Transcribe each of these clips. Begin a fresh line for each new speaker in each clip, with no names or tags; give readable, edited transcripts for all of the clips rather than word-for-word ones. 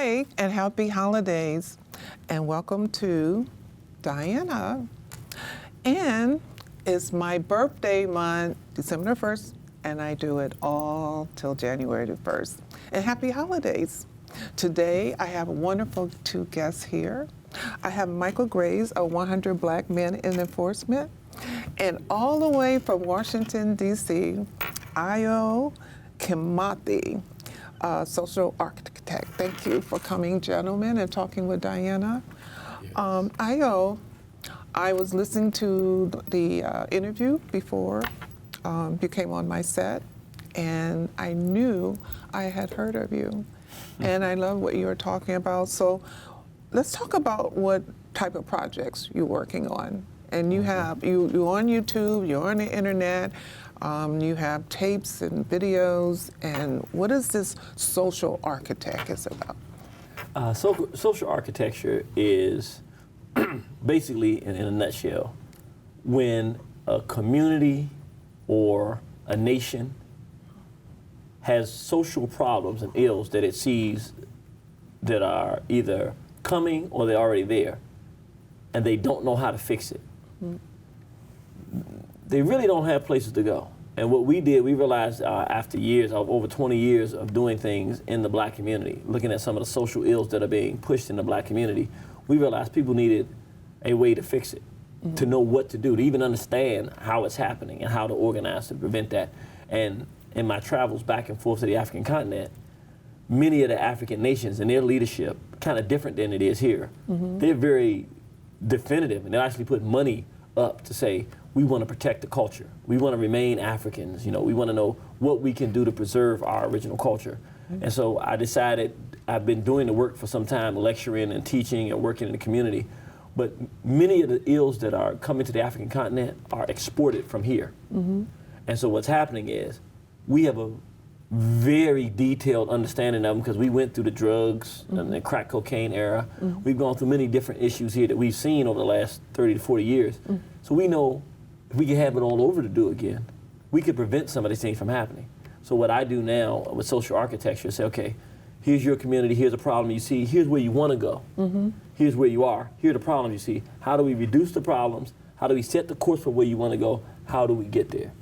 Hi, and happy holidays, and welcome to Dianna. And it's my birthday month, December 1st, and I do it all till January the 1st. And happy holidays. Today, I have wonderful two guests here. I have Michael Graves of 100 Black Men in Enforcement, and all the way from Washington, D.C., Ayo Kimathi, social architect. Thank you for coming, gentlemen, and talking with Dianna. Yes. Ayo, I was listening to the interview before you came on my set, and I knew I had heard of you, and I love what you were talking about. So let's talk about what type of projects you're working on. And you have, you're on YouTube, you're on the internet, you have tapes and videos, and what is this social architect is about?
Social architecture is basically, in a nutshell, when a community or a nation has social problems and ills that it sees that are either coming or they're already there, and they don't know how to fix it. They really don't have places to go. And what we did, we realized after years, over 20 years of doing things in the Black community, looking at some of the social ills that are being pushed in the Black community, we realized people needed a way to fix it, to know what to do, to even understand how it's happening and how to organize to prevent that. And in my travels back and forth to the African continent, many of the African nations and their leadership, kind of different than it is here, they're very definitive, and they actually put money up to say, we want to protect the culture. We want to remain Africans. You know, we want to know what we can do to preserve our original culture. And so I decided, I've been doing the work for some time, lecturing and teaching and working in the community, but many of the ills that are coming to the African continent are exported from here. And so what's happening is, we have a very detailed understanding of them because we went through the drugs and the crack cocaine era. We've gone through many different issues here that we've seen over the last 30 to 40 years. So we know if we can have it all over to do again, we could prevent some of these things from happening. So what I do now with social architecture is say, okay, here's your community, here's a problem you see, here's where you want to go, here's where you are, here are the problems you see. How do we reduce the problems? How do we set the course for where you want to go? How do we get there?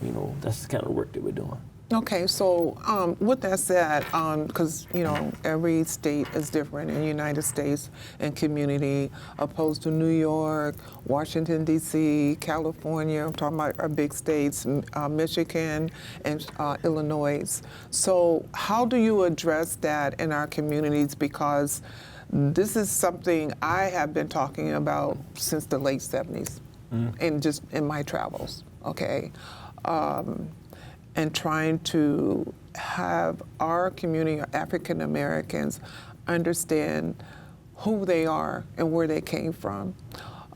You know, that's the kind of work that we're doing.
Okay, so with that said, because you know every state is different in the United States and community, opposed to New York, Washington D.C., California. I'm talking about our big states, Michigan and Illinois. So how do you address that in our communities? Because this is something I have been talking about since the late 70s, and just in my travels. Okay. And trying to have our community, African Americans, understand who they are and where they came from.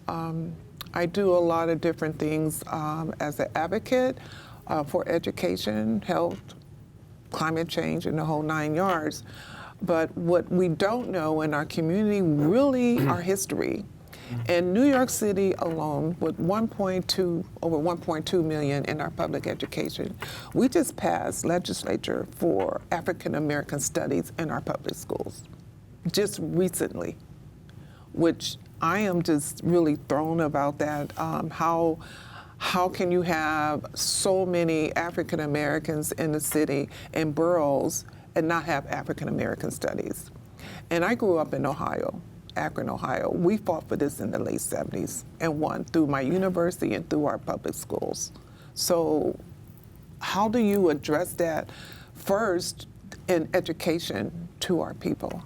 I do a lot of different things as an advocate for education, health, climate change, and the whole 9 yards. But what we don't know in our community, really our history. In New York City alone, with over 1.2 million in our public education, we just passed legislature for African American studies in our public schools, just recently, which I am just really thrown about that. How can you have so many African Americans in the city and boroughs and not have African American studies? And I grew up in Ohio. Akron, Ohio. We fought for this in the late 70s and won through my university and through our public schools. So how do you address that first in education to our people?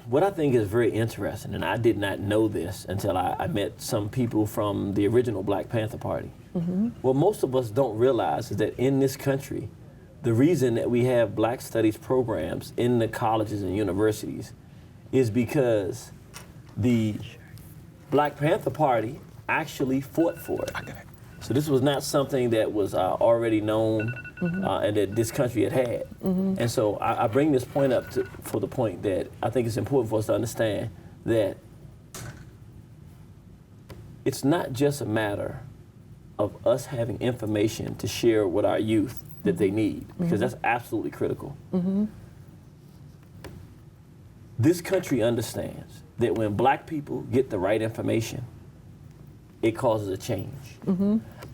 What I think is very interesting, and I did not know this until I met some people from the original Black Panther Party. What most of us don't realize is that in this country, the reason that we have Black studies programs in the colleges and universities is because the Black Panther Party actually fought for it. So this was not something that was already known and that this country had had. And so I bring this point up for the point that I think it's important for us to understand that it's not just a matter of us having information to share with our youth that they need, because that's absolutely critical. This country understands that when black people get the right information, it causes a change.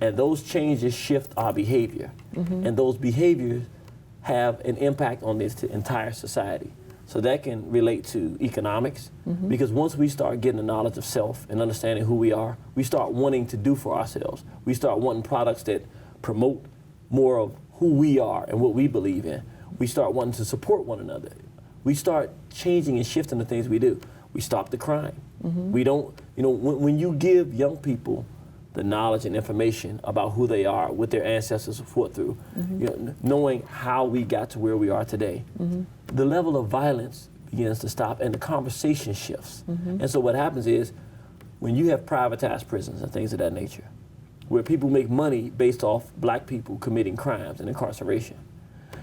And those changes shift our behavior. And those behaviors have an impact on this entire society. So that can relate to economics, because once we start getting the knowledge of self and understanding who we are, we start wanting to do for ourselves. We start wanting products that promote more of who we are and what we believe in. We start wanting to support one another. We start changing and shifting the things we do. We stop the crime. We don't, when you give young people the knowledge and information about who they are, what their ancestors fought through, knowing how we got to where we are today, the level of violence begins to stop and the conversation shifts. And so what happens is, when you have privatized prisons and things of that nature, where people make money based off black people committing crimes and incarceration,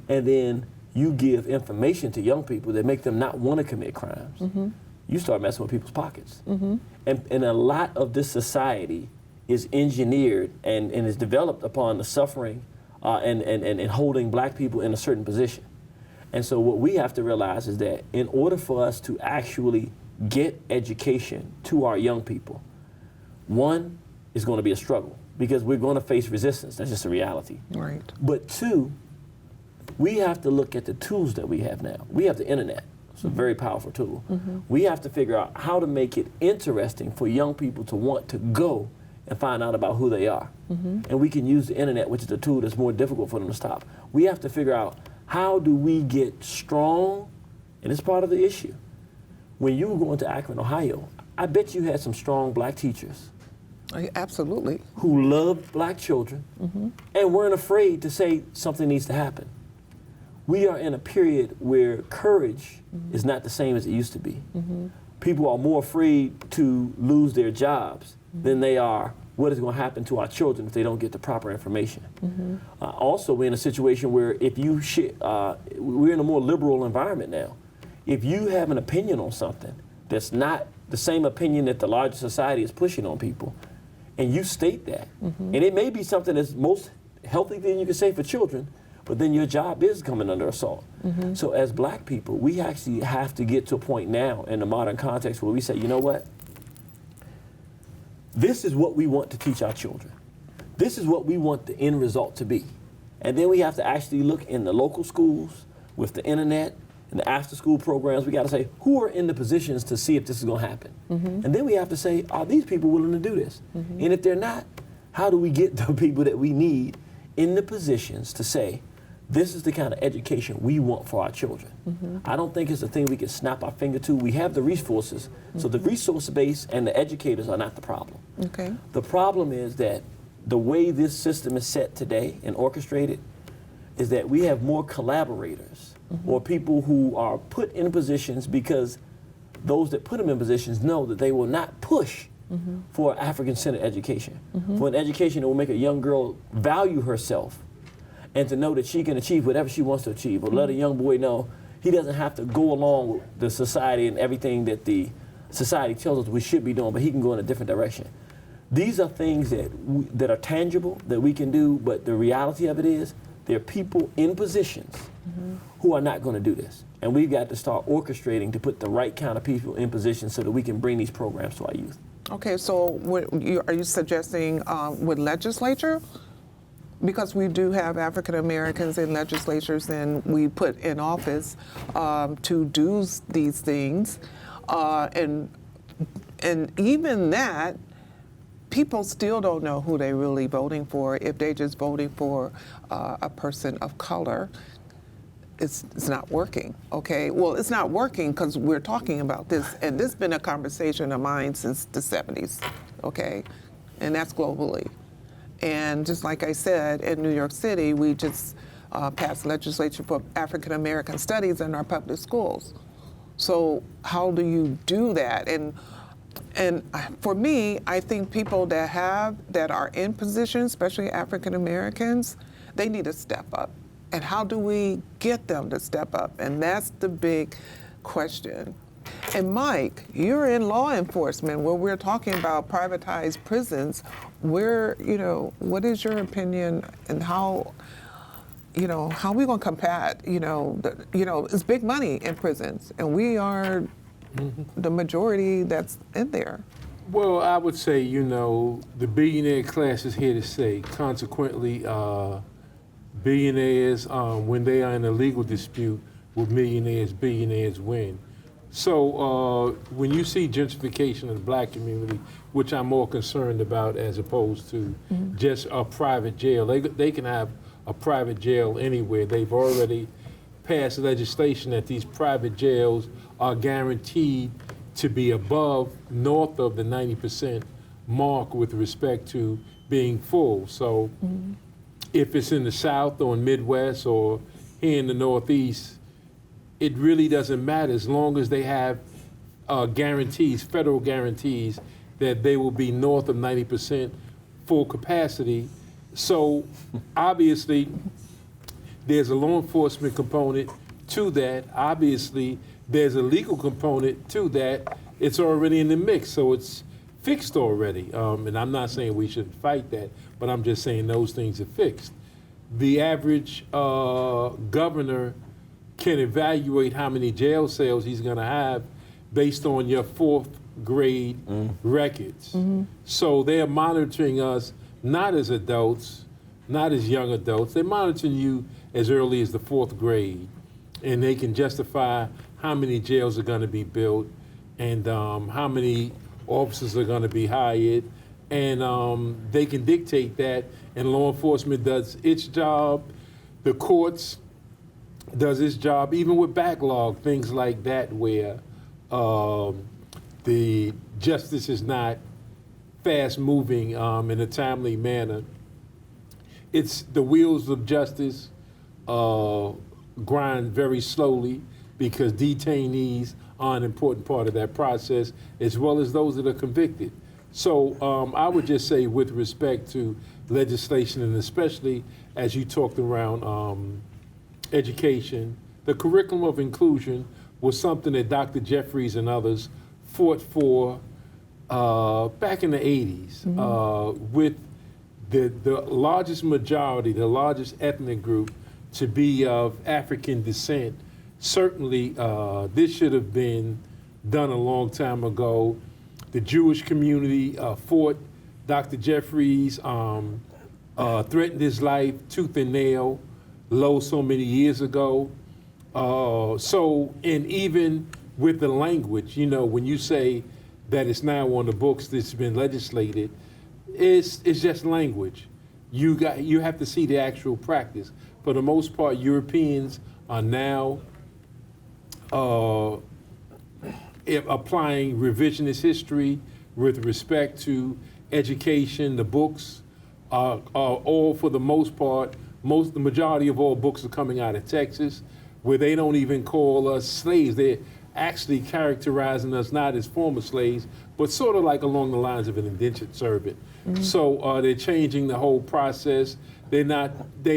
and then you give information to young people that make them not want to commit crimes, you start messing with people's pockets. And a lot of this society is engineered and is developed upon the suffering and holding black people in a certain position. And so what we have to realize is that in order for us to actually get education to our young people, one, is going to be a struggle because we're going to face resistance. That's just a reality.
Right.
But two, we have to look at the tools that we have now. We have the internet. It's a very powerful tool. We have to figure out how to make it interesting for young people to want to go and find out about who they are. And we can use the internet, which is a tool that's more difficult for them to stop. We have to figure out, how do we get strong? And it's part of the issue. When you were going to Akron, Ohio, I bet you had some strong black teachers.
Absolutely.
Who loved black children and weren't afraid to say something needs to happen. We are in a period where courage is not the same as it used to be. People are more afraid to lose their jobs than they are what is going to happen to our children if they don't get the proper information. Also, we're in a situation where if you we're in a more liberal environment now. If you have an opinion on something that's not the same opinion that the larger society is pushing on people, and you state that, and it may be something that's most healthy thing you can say for children, but then your job is coming under assault. So as black people, we actually have to get to a point now in the modern context where we say, you know what? This is what we want to teach our children. This is what we want the end result to be. And then we have to actually look in the local schools with the internet and the after school programs. We got to say, who are in the positions to see if this is going to happen? And then we have to say, are these people willing to do this? And if they're not, how do we get the people that we need in the positions to say, this is the kind of education we want for our children? I don't think it's a thing we can snap our finger to. We have the resources, so the resource base and the educators are not the problem.
Okay.
The problem is that the way this system is set today and orchestrated is that we have more collaborators or people who are put in positions because those that put them in positions know that they will not push for African-centered education, for an education that will make a young girl value herself and to know that she can achieve whatever she wants to achieve, or let a young boy know he doesn't have to go along with the society and everything that the society tells us we should be doing, but he can go in a different direction. These are things that are tangible, that we can do, but the reality of it is there are people in positions who are not going to do this. And we've got to start orchestrating to put the right kind of people in position so that we can bring these programs to our youth.
Okay, so are you suggesting with legislature? Because we do have African Americans in legislatures and we put in office to do these things. And even that, people still don't know who they're really voting for if they're just voting for a person of color. It's not working, okay? Well, it's not working because we're talking about this, and this has been a conversation of mine since the 70s, okay? And that's globally. And just like I said, in New York City, we just passed legislation for African American studies in our public schools. So how do you do that? And for me, I think people that are in positions, especially African Americans, they need to step up. And how do we get them to step up? And that's the big question. And Mike, you're in law enforcement where we're talking about privatized prisons. What is your opinion and how are we going to combat, it's big money in prisons and we are the majority that's in there.
Well, I would say, the billionaire class is here to stay. Consequently, billionaires, when they are in a legal dispute with millionaires, billionaires win. So when you see gentrification in the black community, which I'm more concerned about as opposed to just a private jail, they can have a private jail anywhere. They've already passed legislation that these private jails are guaranteed to be north of the 90% mark with respect to being full. So if it's in the South or in Midwest or here in the Northeast, it really doesn't matter as long as they have guarantees, federal guarantees, that they will be north of 90% full capacity. So obviously, there's a law enforcement component to that. Obviously, there's a legal component to that. It's already in the mix, so it's fixed already. And I'm not saying we shouldn't fight that, but I'm just saying those things are fixed. The average governor can evaluate how many jail cells he's going to have based on your fourth grade records. So they're monitoring us not as adults, not as young adults. They're monitoring you as early as the fourth grade, and they can justify how many jails are going to be built and how many officers are going to be hired, and they can dictate that, and law enforcement does its job. The courts does its job, even with backlog, things like that, where the justice is not fast moving in a timely manner. It's the wheels of justice grind very slowly because detainees are an important part of that process, as well as those that are convicted. So I would just say, with respect to legislation, and especially as you talked around education, the curriculum of inclusion was something that Dr. Jeffries and others fought for back in the 80s with the largest majority, the largest ethnic group to be of African descent. Certainly, this should have been done a long time ago. The Jewish community fought Dr. Jeffries, threatened his life tooth and nail, so many years ago. And even with the language, when you say that it's now on the books, that's been legislated, it's just language. You have to see the actual practice. For the most part, Europeans are now applying revisionist history with respect to education. The books are all, for the most part, the majority of all books are coming out of Texas, where they don't even call us slaves. They're actually characterizing us not as former slaves, but sort of like along the lines of an indentured servant. So they're changing the whole process. They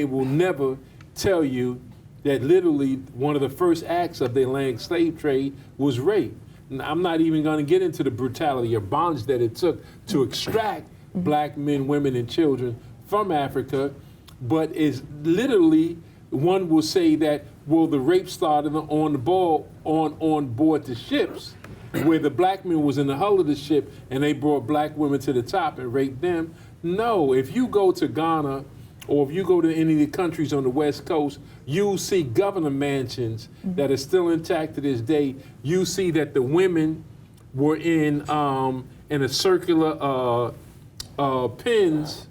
will never tell you that literally one of the first acts of the Atlantic slave trade was rape. And I'm not even going to get into the brutality or bondage that it took to extract black men, women, and children from Africa, but is literally, one will say that, well, the rape started on board the ships, where the black men was in the hull of the ship and they brought black women to the top and raped them. No, if you go to Ghana or if you go to any of the countries on the West Coast, you'll see governor mansions that are still intact to this day. You see that the women were in a circular pens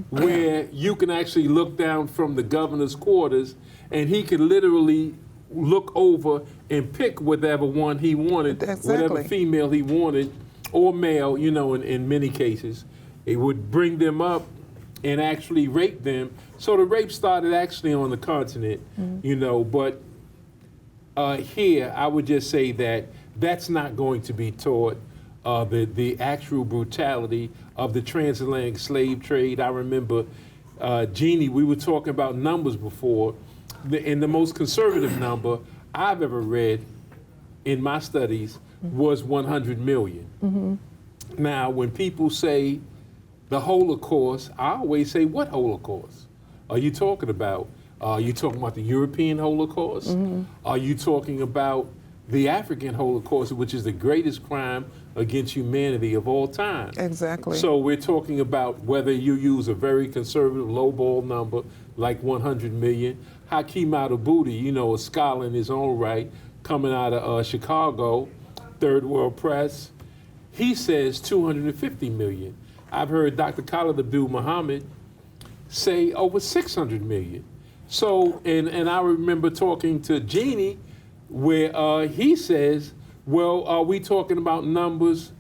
where you can actually look down from the governor's quarters, and he could literally look over and pick whatever one he wanted, whatever female he wanted, or male, in many cases. It would bring them up and actually rape them. So the rape started actually on the continent, but here I would just say that that's not going to be taught. The actual brutality of the transatlantic slave trade. I remember, Jeannie, we were talking about numbers before, and the most conservative number I've ever read in my studies was 100 million. Now, when people say the Holocaust, I always say, what Holocaust are you talking about? Are you talking about the European Holocaust? Are you talking about the African Holocaust, which is the greatest crime against humanity of all time.
Exactly.
So we're talking about whether you use a very conservative lowball number like 100 million. Hakeem Al-Abudi, you know, a scholar in his own right, coming out of Chicago, Third World Press, he says 250 million. I've heard Dr. Khalid Abdul Muhammad say over 600 million. So, and I remember talking to Jeannie where he says, well, are we talking about numbers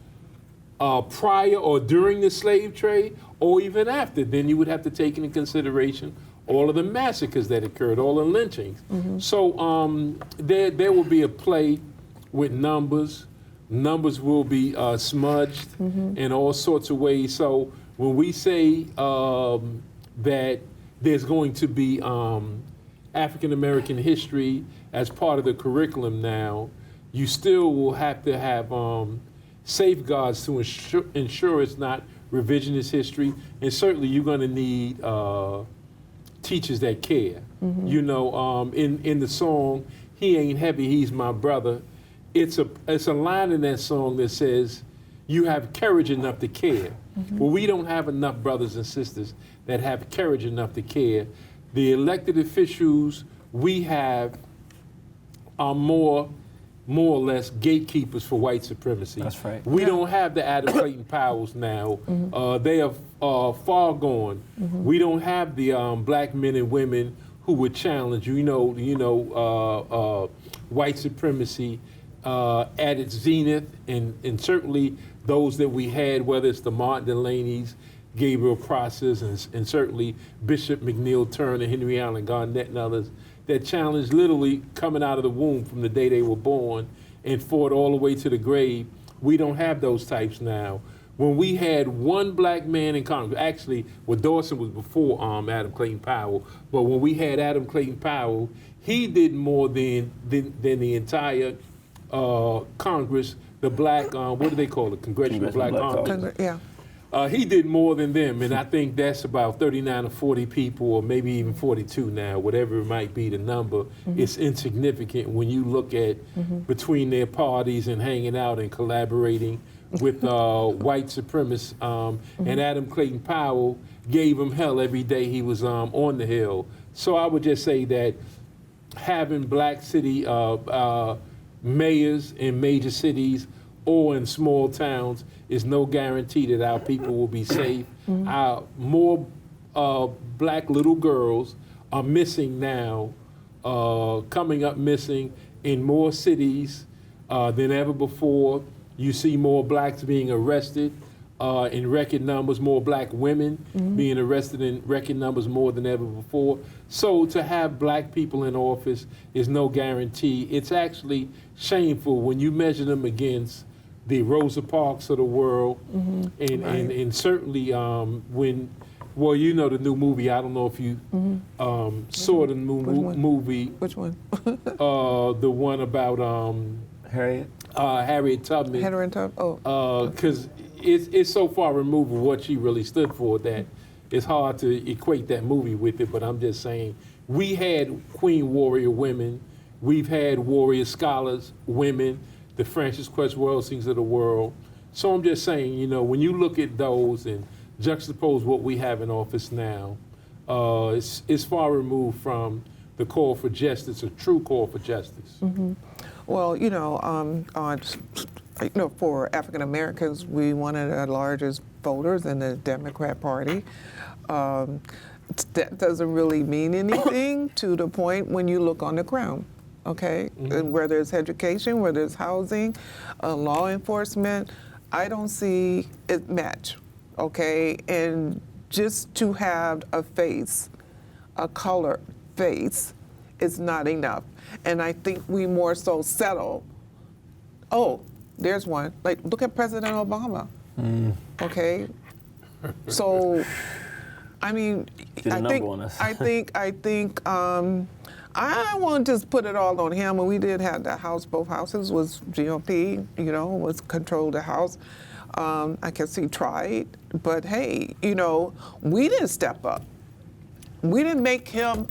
prior or during the slave trade or even after? Then you would have to take into consideration all of the massacres that occurred, all the lynchings. So there will be a play with numbers. Numbers will be smudged in all sorts of ways. So when we say that there's going to be African American history as part of the curriculum now, you still will have to have safeguards to ensure it's not revisionist history. And certainly you're going to need teachers that care. You know, in the song, "He Ain't Heavy, He's My Brother," it's a line in that song that says, you have courage enough to care. Well, we don't have enough brothers and sisters that have courage enough to care. The elected officials we have are more or less gatekeepers for white supremacy.
That's right.
We don't have the Adam Clayton Powells now. They are far gone. We don't have the black men and women who would challenge, white supremacy at its zenith, and certainly those that we had, whether it's the Martin Delaney's, Gabriel Prosser's, and certainly Bishop McNeil Turner, Henry Allen Garnett, and others, that challenged literally coming out of the womb from the day they were born and fought all the way to the grave. We don't have those types now. When we had one black man in Congress, actually, well, Dawson was before Adam Clayton Powell, but when we had Adam Clayton Powell, he did more than the entire Congress, the black, what do they call it, Congressional Black Congress.
Yeah.
He did more than them, and I think that's about 39 or 40 people, or maybe even 42 now, whatever it might be, the number. It's insignificant when you look at between their parties and hanging out and collaborating with white supremacists. And Adam Clayton Powell gave him hell every day he was on the Hill. So I would just say that having black city mayors in major cities or in small towns is no guarantee that our people will be safe. More black little girls are missing now, coming up missing in more cities than ever before. You see more blacks being arrested in record numbers, more black women being arrested in record numbers more than ever before. So to have black people in office is no guarantee. It's actually shameful when you measure them against the Rosa Parks of the world, and certainly when, well, you know the new movie. I don't know if you saw the new movie.
Which one?
The one about Harriet Tubman.
Harriet Tubman. Oh.
Because it's so far removed from what she really stood for that it's hard to equate that movie with it. But I'm just saying, we had Queen Warrior women, we've had warrior scholars, women, the Frances Cress Welsings of the world. So I'm just saying, you know, when you look at those and juxtapose what we have in office now, it's far removed from the call for justice, a true call for justice.
Well, for African Americans, we one of the largest voters in the Democrat Party. That doesn't really mean anything to the point when you look on the ground. Okay, whether it's education, whether it's housing, law enforcement, I don't see it match. Okay, and just to have a face, a color face, is not enough. And I think we more so settle. Oh, there's one. Like, look at President Obama. Okay, so I mean, I think. I won't just put it all on him. And we did have the House, both houses was GOP, was controlled the House. I guess he tried, but hey, we didn't step up. We didn't make him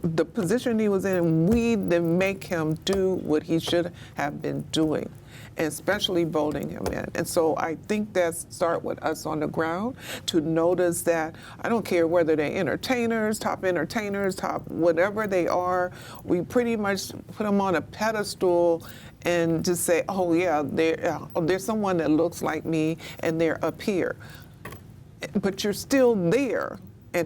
the position he was in. We didn't make him do what he should have been doing, and especially voting him in. And so I think that start with us on the ground to notice that I don't care whether they're entertainers, top whatever they are. We pretty much put them on a pedestal and just say, oh yeah, there's someone that looks like me, and they're up here, but you're still there. And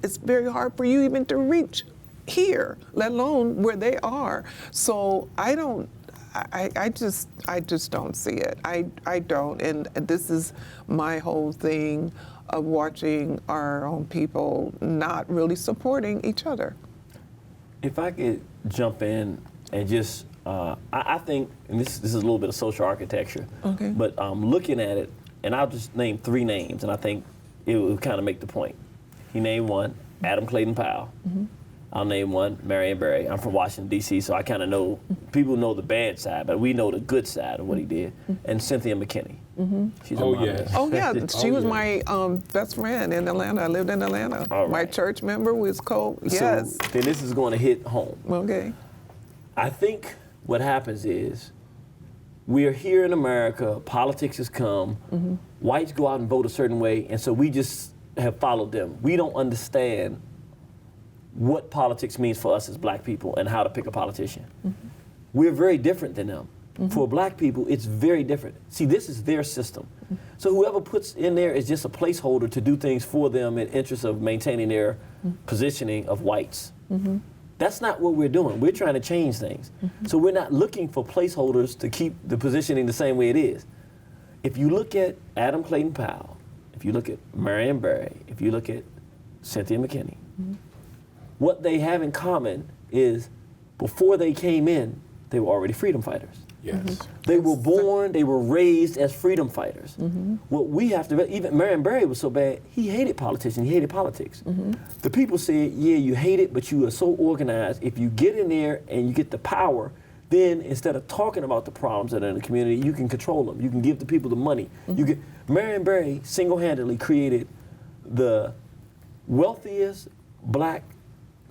it's very hard for you even to reach here, let alone where they are. So I just don't see it. I don't. And this is my whole thing of watching our own people not really supporting each other.
If I could jump in and just, I think, and this is a little bit of social architecture,
Okay.
but looking at it, and I'll just name 3 names, and I think it would kind of make the point. He named one, Adam Clayton Powell.
Mm-hmm.
I'll name one, Marion Barry. I'm from Washington, D.C., so I kind of know, people know the bad side, but we know the good side of what he did. And Cynthia McKinney.
Mm-hmm.
She's
Oh,
a
yes.
Oh yeah, she was
yeah.
my best friend in Atlanta. I lived in Atlanta.
All
My
right.
church member was yes.
So then this is going to hit home.
Okay.
I think what happens is we are here in America, politics has come, whites go out and vote a certain way, and so we just have followed them. We don't understand what politics means for us as black people and how to pick a politician. We're very different than them. For black people, it's very different. See, this is their system. So whoever puts in there is just a placeholder to do things for them in interest of maintaining their positioning of whites. That's not what we're doing. We're trying to change things. So we're not looking for placeholders to keep the positioning the same way it is. If you look at Adam Clayton Powell, if you look at Marion Barry, if you look at Cynthia McKinney, what they have in common is before they came in, they were already freedom fighters.
Yes.
They were born, they were raised as freedom fighters. What we have to, even Marion Barry was so bad, he hated politicians, he hated politics. The people said, yeah, you hate it, but you are so organized. If you get in there and you get the power, then instead of talking about the problems that are in the community, you can control them. You can give the people the money. Marion Barry single-handedly created the wealthiest black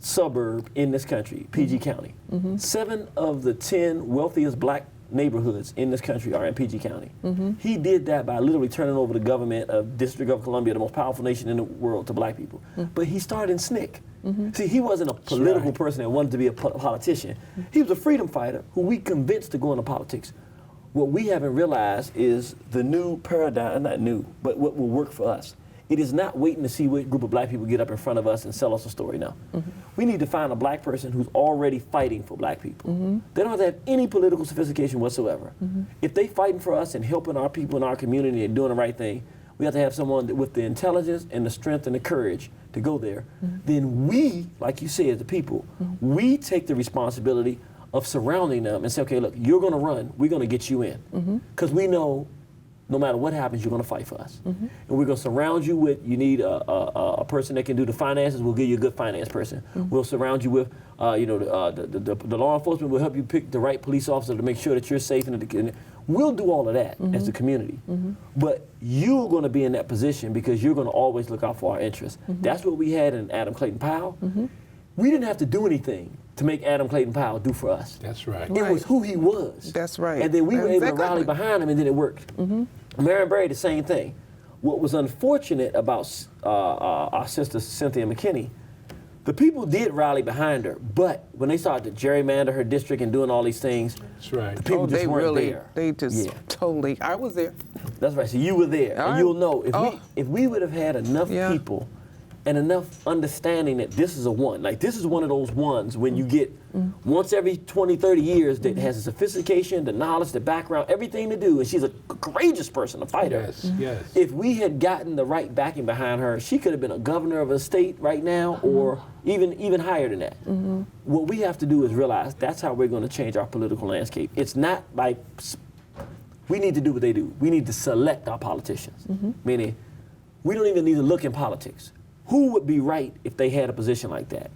suburb in this country, PG County. 7 of the 10 wealthiest black neighborhoods in this country are in PG County. He did that by literally turning over the government of District of Columbia, the most powerful nation in the world, to black people. But he started in SNCC. See, he wasn't a political person that wanted to be a politician. He was a freedom fighter who we convinced to go into politics. What we haven't realized is the new paradigm, not new, but what will work for us. It is not waiting to see what group of black people get up in front of us and sell us a story now. We need to find a black person who's already fighting for black people. They don't have to have any political sophistication whatsoever. If they fighting for us and helping our people in our community and doing the right thing, we have to have someone with the intelligence and the strength and the courage to go there. Then we, like you said, the people, we take the responsibility of surrounding them and say, okay, look, you're gonna run, we're gonna get you in. Because we know no matter what happens, you're gonna fight for us. And we're gonna surround you with, you need a person that can do the finances, we'll give you a good finance person. We'll surround you with, the law enforcement will help you pick the right police officer to make sure that you're safe. And we'll do all of that as the community. But you're gonna be in that position because you're gonna always look out for our interests. That's what we had in Adam Clayton Powell. We didn't have to do anything to make Adam Clayton Powell do for us.
That's right.
It was who he was.
That's right.
And then we were able to
Exactly.
rally behind him, and then it worked. Marion Barry, the same thing. What was unfortunate about our sister Cynthia McKinney, the people did rally behind her, but when they started to gerrymander her district and doing all these things,
That's right.
the people just
they
weren't
really,
there.
they just totally, I was there.
That's right. So you were there,
All
and
right.
you'll know if we would have had enough people and enough understanding that this is a one. Like, this is one of those ones when you get once every 20, 30 years that has the sophistication, the knowledge, the background, everying to do, and she's a courageous person, a fighter.
Yes, yes.
If we had gotten the right backing behind her, she could have been a governor of a state right now, or even higher than that. What we have to do is realize that's how we're going to change our political landscape. It's not like we need to do what they do. We need to select our politicians, meaning we don't even need to look in politics. Who would be right if they had a position like that?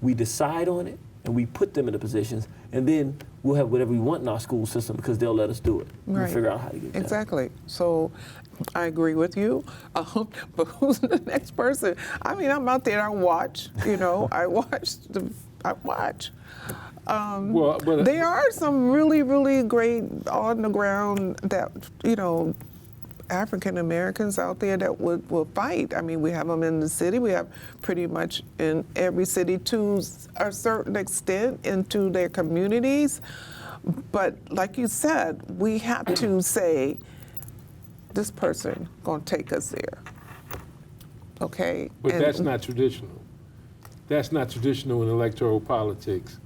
We decide on it, and we put them in the positions, and then we'll have whatever we want in our school system because they'll let us do it. We'll
Right.
figure out how to get it done.
Exactly. So I agree with you. But who's the next person? I mean, I'm out there, I watch, I watch.
But
There are some really, really great on the ground that, African Americans out there that will fight. I mean, we have them in the city. We have pretty much in every city to a certain extent into their communities. But like you said, we have to say, this person gonna take us there. Okay?
But that's not traditional. That's not traditional in electoral politics.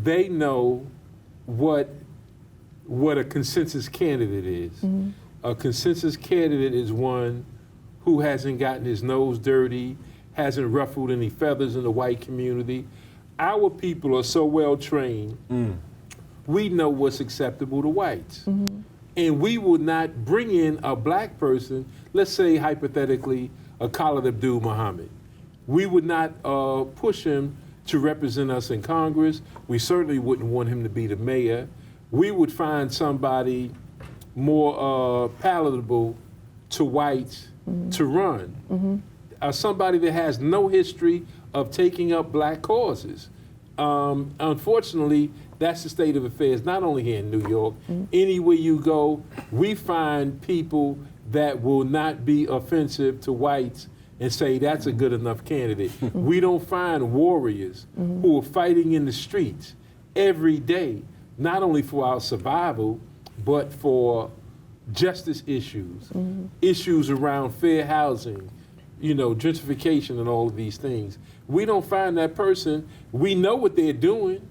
They know what a consensus candidate is.
Mm-hmm.
A consensus candidate is one who hasn't gotten his nose dirty, hasn't ruffled any feathers in the white community. Our people are so well trained, we know what's acceptable to whites.
Mm-hmm.
And we will not bring in a black person, let's say hypothetically, a Khalid Abdul Muhammad. We would not push him to represent us in Congress. We certainly wouldn't want him to be the mayor. We would find somebody more palatable to whites to run. Somebody that has no history of taking up black causes. Unfortunately, that's the state of affairs, not only here in New York. Anywhere you go, we find people that will not be offensive to whites and say that's a good enough candidate. We don't find warriors who are fighting in the streets every day, not only for our survival, but for justice issues, issues around fair housing, gentrification and all of these things. We don't find that person. We know what they're doing,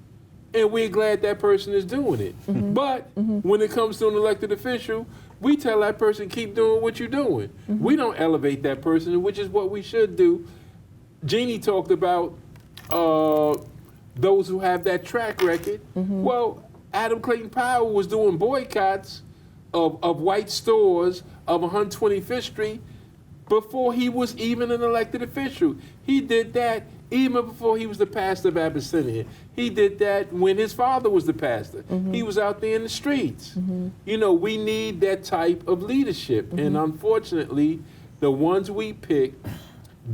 and we're glad that person is doing it. But when it comes to an elected official, we tell that person, keep doing what you're doing. We don't elevate that person, which is what we should do. Jeannie talked about those who have that track record. Well, Adam Clayton Powell was doing boycotts of white stores of 125th Street before he was even an elected official. He did that even before he was the pastor of Abyssinia. He did that when his father was the pastor. He was out there in the streets. We need that type of leadership. And unfortunately, the ones we pick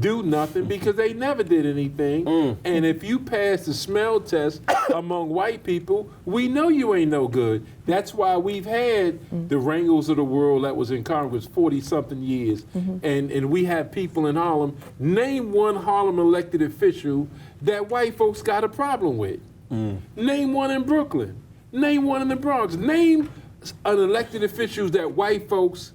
do nothing because they never did anything. And if you pass the smell test among white people, we know you ain't no good. That's why we've had the Wrangles of the world that was in Congress 40-something years. And we have people in Harlem. Name one Harlem elected official that white folks got a problem with. Name one in Brooklyn. Name one in the Bronx. Name an elected officials that white folks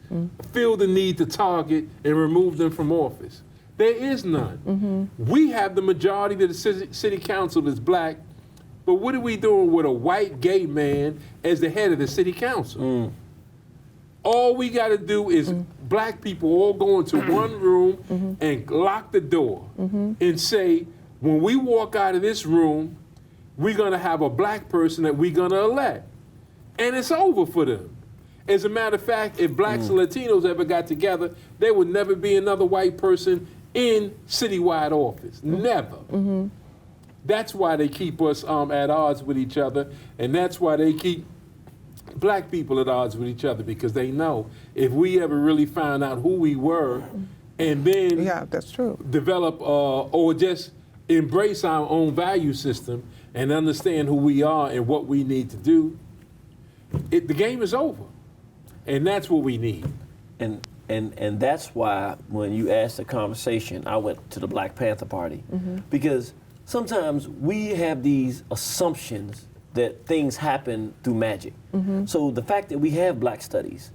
feel the need to target and remove them from office. There is none. We have the majority of the city council that's black, but what are we doing with a white gay man as the head of the city council? All we got to do is black people all go into one room and lock the door and say, when we walk out of this room, we're going to have a black person that we're going to elect. And it's over for them. As a matter of fact, if blacks and Latinos ever got together, there would never be another white person in citywide office. Never. That's why they keep us at odds with each other, and that's why they keep black people at odds with each other, because they know if we ever really found out who we were and then
that's true.
develop or just embrace our own value system and understand who we are and what we need to do, the game is over. And that's what we need.
And that's why when you asked the conversation, I went to the Black Panther Party. Because sometimes we have these assumptions that things happen through magic. So the fact that we have black studies,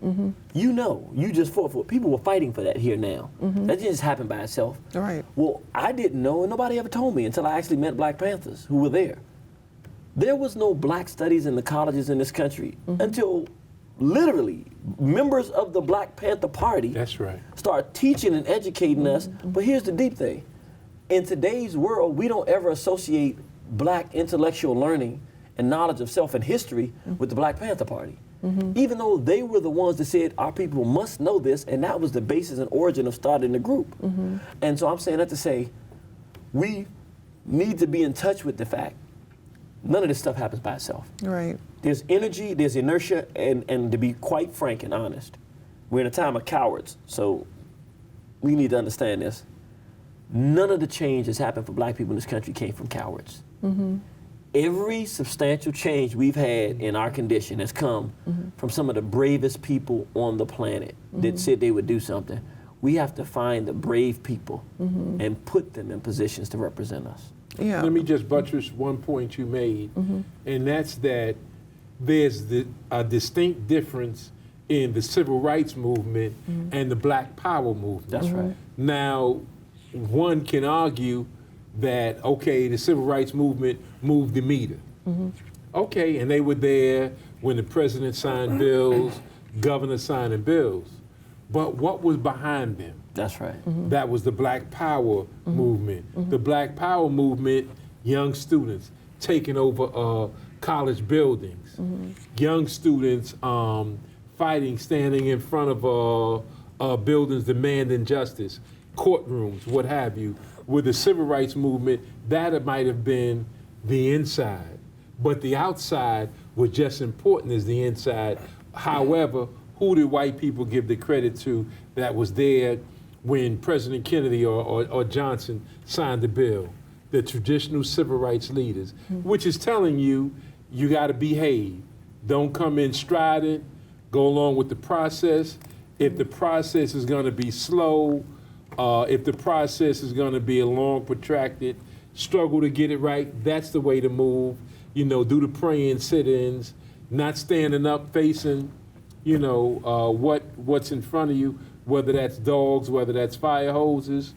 you just fought for it. People were fighting for that here now. That didn't just happen by itself.
Right.
Well, I didn't know, and nobody ever told me until I actually met Black Panthers who were there. There was no black studies in the colleges in this country until literally members of the Black Panther Party start teaching and educating us. But here's the deep thing. In today's world, we don't ever associate black intellectual learning and knowledge of self and history with the Black Panther Party. Even though they were the ones that said our people must know this, and that was the basis and origin of starting the group. And so I'm saying that to say, we need to be in touch with the fact None of this stuff happens by itself.
Right.
There's energy, there's inertia, and to be quite frank and honest, we're in a time of cowards, so we need to understand this. None of the change that's happened for black people in this country came from cowards. Every substantial change we've had in our condition has come from some of the bravest people on the planet that said they would do something. We have to find the brave people and put them in positions to represent us.
Yeah.
Let me just buttress one point you made, and that's that there's a distinct difference in the civil rights movement and the Black Power movement.
That's right.
Now, one can argue that, okay, the civil rights movement moved the meter. Okay, and they were there when the president signed bills, governor signing bills. But what was behind them?
That's right.
That was the Black Power movement. The Black Power movement, young students taking over college buildings, young students fighting, standing in front of buildings demanding justice, courtrooms, what have you. With the civil rights movement, that might have been the inside, but the outside was just important as the inside. However, who did white people give the credit to that was there when President Kennedy or Johnson signed the bill? The traditional civil rights leaders, which is telling you, you got to behave. Don't come in strident, go along with the process. If the process is going to be slow, if the process is going to be a long, protracted struggle to get it right, that's the way to move. You know, do the praying sit-ins, not standing up facing, you know, what's in front of you, whether that's dogs, whether that's fire hoses.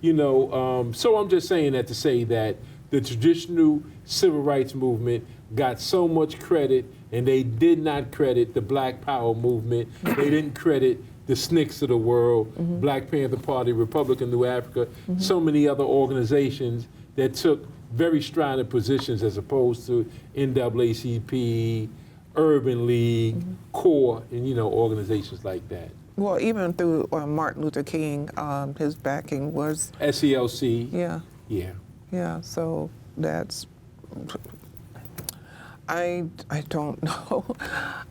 You know, so I'm just saying that to say that the traditional civil rights movement got so much credit, and they did not credit the Black Power movement. They didn't credit the SNCCs of the world, Black Panther Party, Republican New Africa, so many other organizations that took very strident positions as opposed to NAACP, Urban League, CORE, and, you know, organizations like that.
Well, even through Martin Luther King, his backing was
SCLC.
Yeah.
Yeah.
Yeah. So that's. I don't know.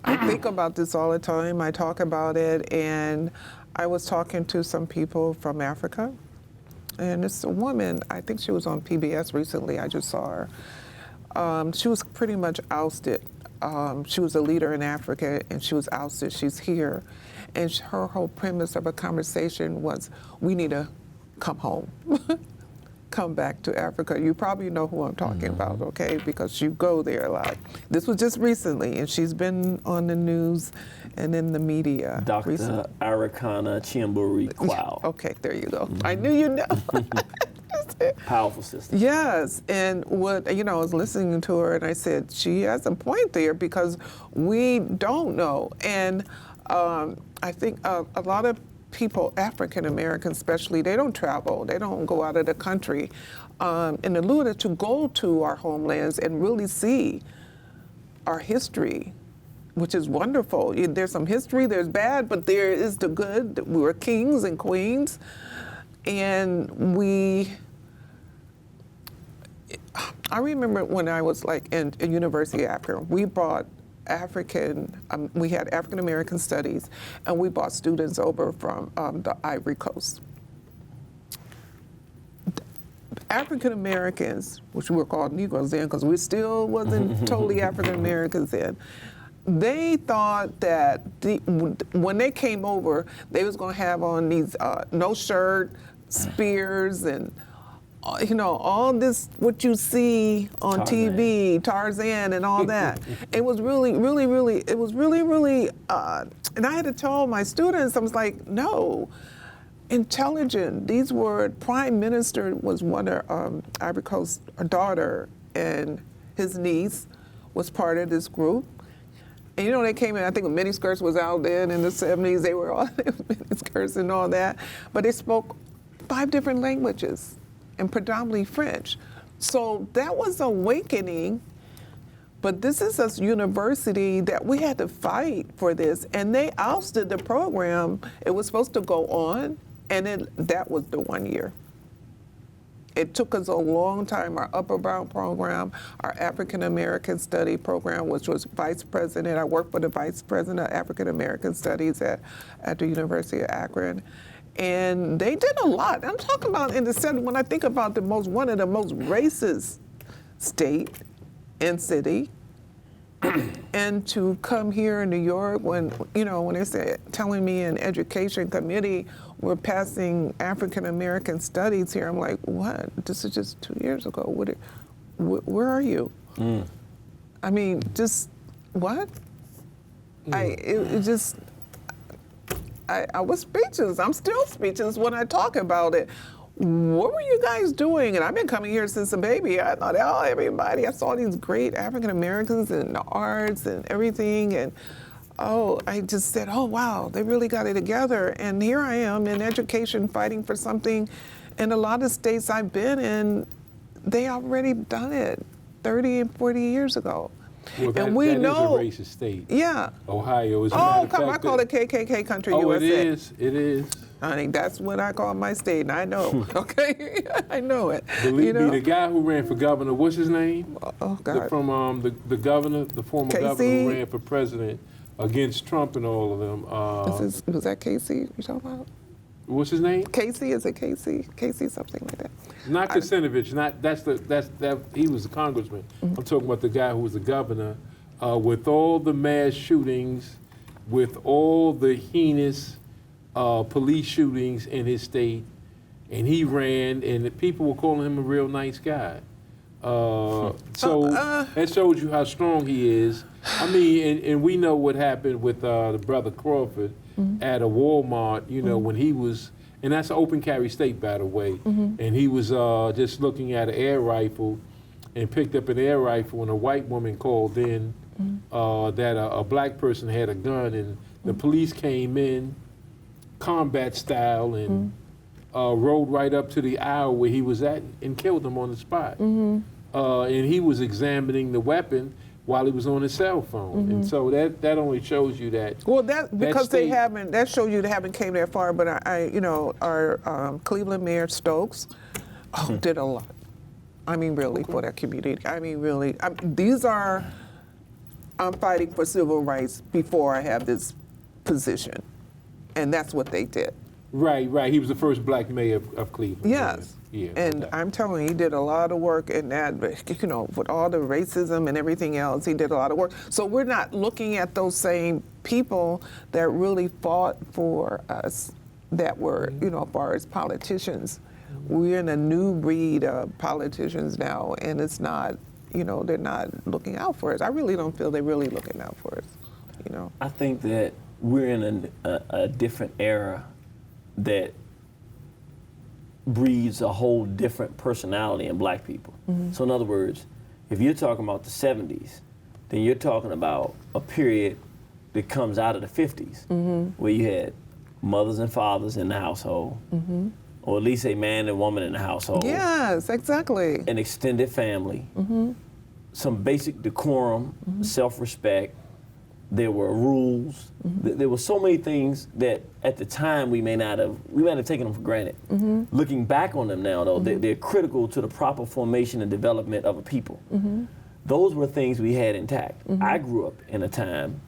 I think about this all the time. I talk about it, and I was talking to some people from Africa, and it's a woman. I think she was on PBS recently. I just saw her. She was pretty much ousted. She was a leader in Africa, and she was ousted. She's here, and her whole premise of a conversation was, we need to come home. Come back to Africa. You probably know who I'm talking about, okay? Because you go there a lot. This was just recently, and she's been on the news and in the media.
Dr. Araucana Chimburi Kwao.
Okay, there you go. I knew you know.
Powerful sister.
Yes, and what, you know, I was listening to her, and I said, she has a point there, because we don't know. And I think a lot of people, African Americans especially, they don't travel, they don't go out of the country. In order to go to our homelands and really see our history, which is wonderful. There's some history, there's bad, but there is the good. We were kings and queens, and I remember when I was like in University of Africa, we brought we had African American studies, and we brought students over from the Ivory Coast. African Americans, which we were called Negroes then, because we still wasn't totally African Americans then, they thought that when they came over, they was going to have on these no shirt, spears, and you know, all this, what you see on TV, Tarzan and all that. It was really, really, really, and I had to tell my students, I was like, no, intelligent. These were, Prime Minister was one of Ivory Coast's daughter, and his niece was part of this group. And you know, they came in, I think miniskirts was out then in the 70s, they were all miniskirts and all that, but they spoke 5 different languages, and predominantly French. So that was awakening, but this is a university that we had to fight for this, and they ousted the program. It was supposed to go on, and that was the 1 year. it took us a long time. Our Upper Brown program, our African American Study program, which was vice president. I worked for the vice president of African American Studies at the University of Akron. And they did a lot. I'm talking about in the 70s, when I think about one of the most racist state and city, and to come here in New York when they said, telling me in education committee, we're passing African American studies here. I'm like, what? This is just 2 years ago. Where are you? I mean, just what? I was speechless. I'm still speechless when I talk about it. What were you guys doing? And I've been coming here since a baby. I thought, everybody. I saw these great African Americans in the arts and everything. And I just said, wow, they really got it together. And here I am in education fighting for something. In a lot of states I've been in, they already done it 30 and 40 years ago.
Well,
and we know
is a racist state.
Yeah.
Ohio is.
I call it KKK country USA.
It is.
Honey, that's what I call my state, and I know. Okay, I know it.
Believe me, the guy who ran for governor, what's his name?
Oh God.
From the governor, the former governor who ran for president against Trump and all of them.
Was that Casey you talking about?
What's his name?
Casey, is it Casey? Casey, something like that.
Not Kucinich. He was a congressman. I'm talking about the guy who was the governor. With all the mass shootings, with all the heinous police shootings in his state, and he ran, and the people were calling him a real nice guy. That shows you how strong he is. I mean, and we know what happened with the brother Crawford at a Walmart, when he was, and that's an open carry state, by the way, and he was just looking at an air rifle and picked up an air rifle, and a white woman called in that a black person had a gun, and the police came in, combat style, and rode right up to the aisle where he was at and killed him on the spot. And he was examining the weapon while he was on his cell phone. And so that only shows you that.
Well, that shows you they haven't came that far, but our Cleveland Mayor Stokes did a lot. I mean, really, for that community. I mean, really. I'm fighting for civil rights before I have this position. And that's what they did.
Right. He was the first black mayor of Cleveland.
Yes.
Yeah,
and I'm telling you, he did a lot of work in that, with all the racism and everything else, he did a lot of work. So we're not looking at those same people that really fought for us that were, as far as politicians. We're in a new breed of politicians now, and it's not, they're not looking out for us. I really don't feel they're really looking out for us,
I think that we're in a different era that breeds a whole different personality in black people. So in other words, if you're talking about the 70s, then you're talking about a period that comes out of the 50s, where you had mothers and fathers in the household, or at least a man and woman in the household.
Yes, exactly.
An extended family, some basic decorum, self-respect. There were rules. There were so many things that at the time we might have taken them for granted. Looking back on them now, though, they're critical to the proper formation and development of a people. Those were things we had intact. I grew up in a time,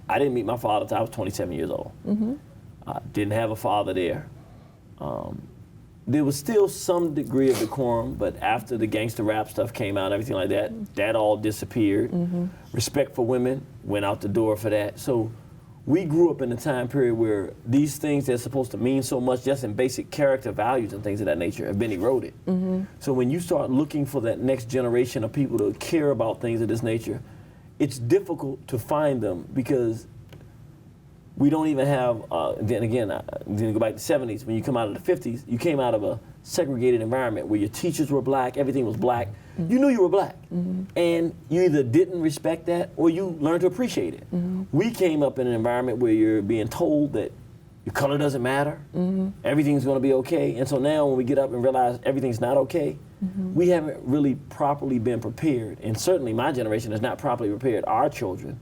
I didn't meet my father until I was 27 years old. I didn't have a father there. There was still some degree of decorum, but after the gangster rap stuff came out, everything like that, that all disappeared. Respect for women went out the door for that. So we grew up in a time period where these things that's supposed to mean so much just in basic character values and things of that nature have been eroded. So when you start looking for that next generation of people to care about things of this nature, it's difficult to find them because we don't even have, then again, go back to the 70s, when you come out of the 50s, you came out of a segregated environment where your teachers were black, everything was black. You knew you were black. And you either didn't respect that or you learned to appreciate it. We came up in an environment where you're being told that your color doesn't matter, everything's gonna be okay. And so now when we get up and realize everything's not okay, we haven't really properly been prepared. And certainly my generation has not properly prepared our children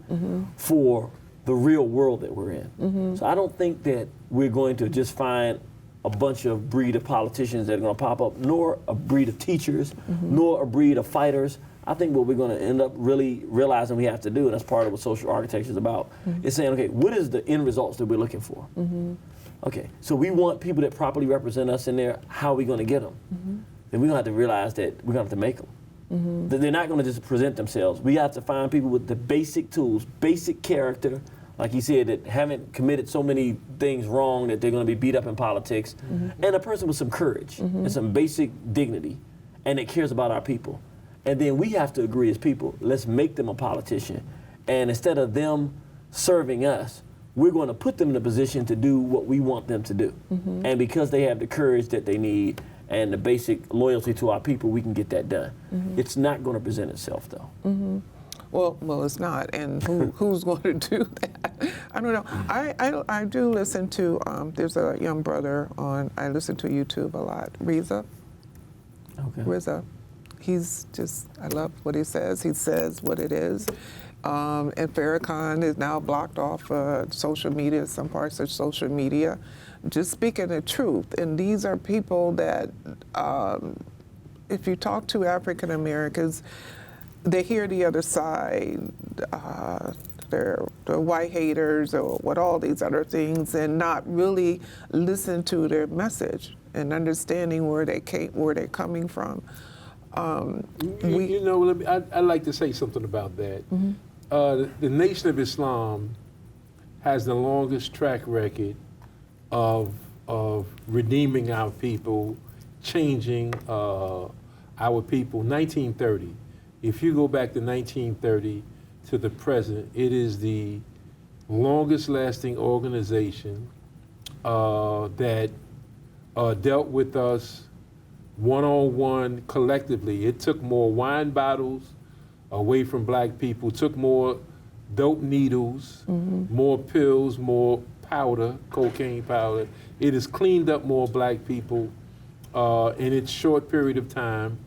for the real world that we're in. So I don't think that we're going to just find a bunch of breed of politicians that are going to pop up, nor a breed of teachers, nor a breed of fighters. I think what we're going to end up really realizing we have to do, and that's part of what social architecture is about, is saying, okay, what is the end results that we're looking for? Okay, so we want people that properly represent us in there. How are we going to get them? Then we're going to have to realize that we're going to have to make them. That they're not going to just present themselves. We have to find people with the basic tools, basic character, like he said, that haven't committed so many things wrong that they're going to be beat up in politics, and a person with some courage and some basic dignity, and that cares about our people. And then we have to agree as people, let's make them a politician. And instead of them serving us, we're going to put them in a position to do what we want them to do. And because they have the courage that they need and the basic loyalty to our people, we can get that done. It's not going to present itself, though.
Well, it's not, and who's going to do that? I don't know. I do listen to. There's a young brother on. I listen to YouTube a lot. Riza.
Okay.
Riza. He's just. I love what he says. He says what it is. And Farrakhan is now blocked off social media, some parts of social media, just speaking the truth. And these are people that, if you talk to African Americans, they hear the other side, they're white haters or what all these other things, and not really listen to their message and understanding where they're coming from.
You know, I'd like to say something about that. The Nation of Islam has the longest track record of redeeming our people, changing our people. 1930. If you go back to 1930 to the present, it is the longest lasting organization that dealt with us one-on-one collectively. It took more wine bottles away from black people, took more dope needles, more pills, more powder, cocaine powder. It has cleaned up more black people in its short period of time.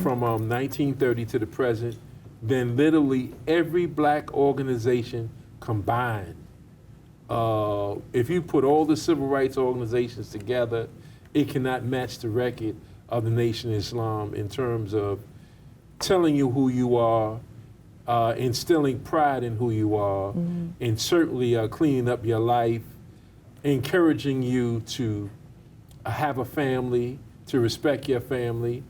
From 1930 to the present, than literally every black organization combined. If you put all the civil rights organizations together, it cannot match the record of the Nation of Islam in terms of telling you who you are, instilling pride in who you are, and certainly cleaning up your life, encouraging you to have a family, to respect your family.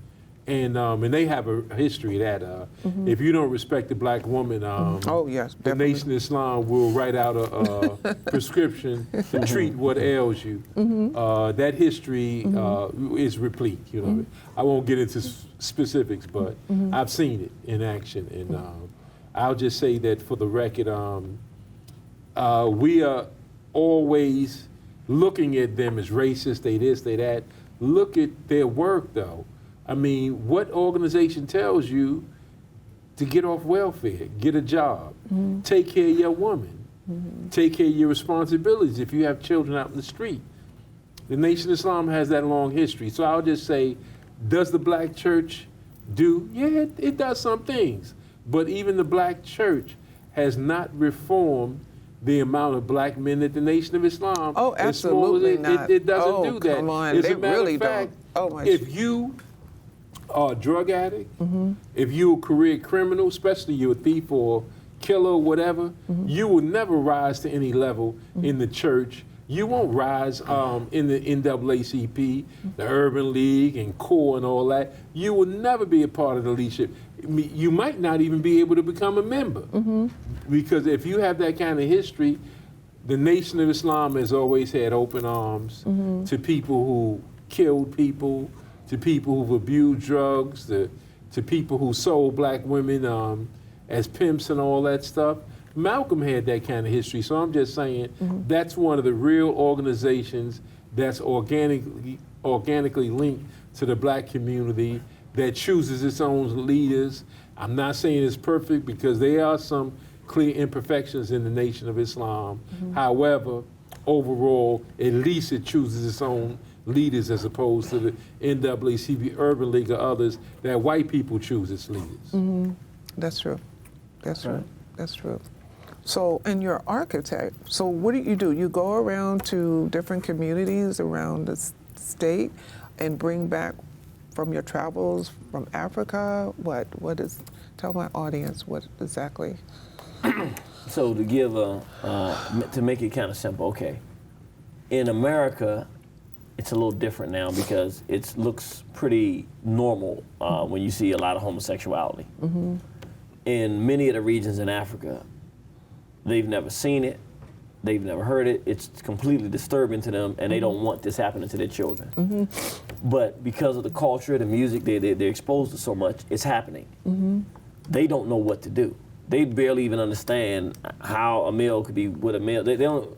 And they have a history of that. If you don't respect the black woman,
oh yes,
the
definitely.
Nation of Islam will write out a prescription to treat what ails you. That history is replete. You know, I won't get into specifics, but I've seen it in action. And I'll just say that for the record, we are always looking at them as racist. They this, they that. Look at their work, though. I mean, what organization tells you to get off welfare, get a job, take care of your woman, take care of your responsibilities if you have children out in the street? The Nation of Islam has that long history. So I'll just say, does the black church do? Yeah, it does some things. But even the black church has not reformed the amount of black men that the Nation of Islam.
Oh, absolutely not.
It doesn't do that.
Come on,
As
they
a matter
really
of fact,
don't. Oh my.
if you are a drug addict, if you're a career criminal, especially you're a thief or killer or whatever, you will never rise to any level in the church. You won't rise in the NAACP, the Urban League, and CORE and all that. You will never be a part of the leadership. You might not even be able to become a member. Because if you have that kind of history, the Nation of Islam has always had open arms to people who killed people, to people who've abused drugs, to people who sold black women as pimps and all that stuff. Malcolm had that kind of history, so I'm just saying that's one of the real organizations that's organically linked to the black community, that chooses its own leaders. I'm not saying it's perfect, because there are some clear imperfections in the Nation of Islam. However, overall, at least it chooses its own leaders, as opposed to the NAACP, Urban League, or others that white people choose its leaders.
That's true. That's true. That's true. So, and you're an architect. So, what do? You go around to different communities around state and bring back from your travels from Africa? What is, tell my audience what exactly?
So to give to make it kind of simple, okay. In America, it's a little different now because it looks pretty normal when you see a lot of homosexuality. Mm-hmm. In many of the regions in Africa, they've never seen it, they've never heard it, it's completely disturbing to them, and they don't want this happening to their children. Mm-hmm. But because of the culture, the music, they're exposed to so much, it's happening. Mm-hmm. They don't know what to do. They barely even understand how a male could be with a male. They don't,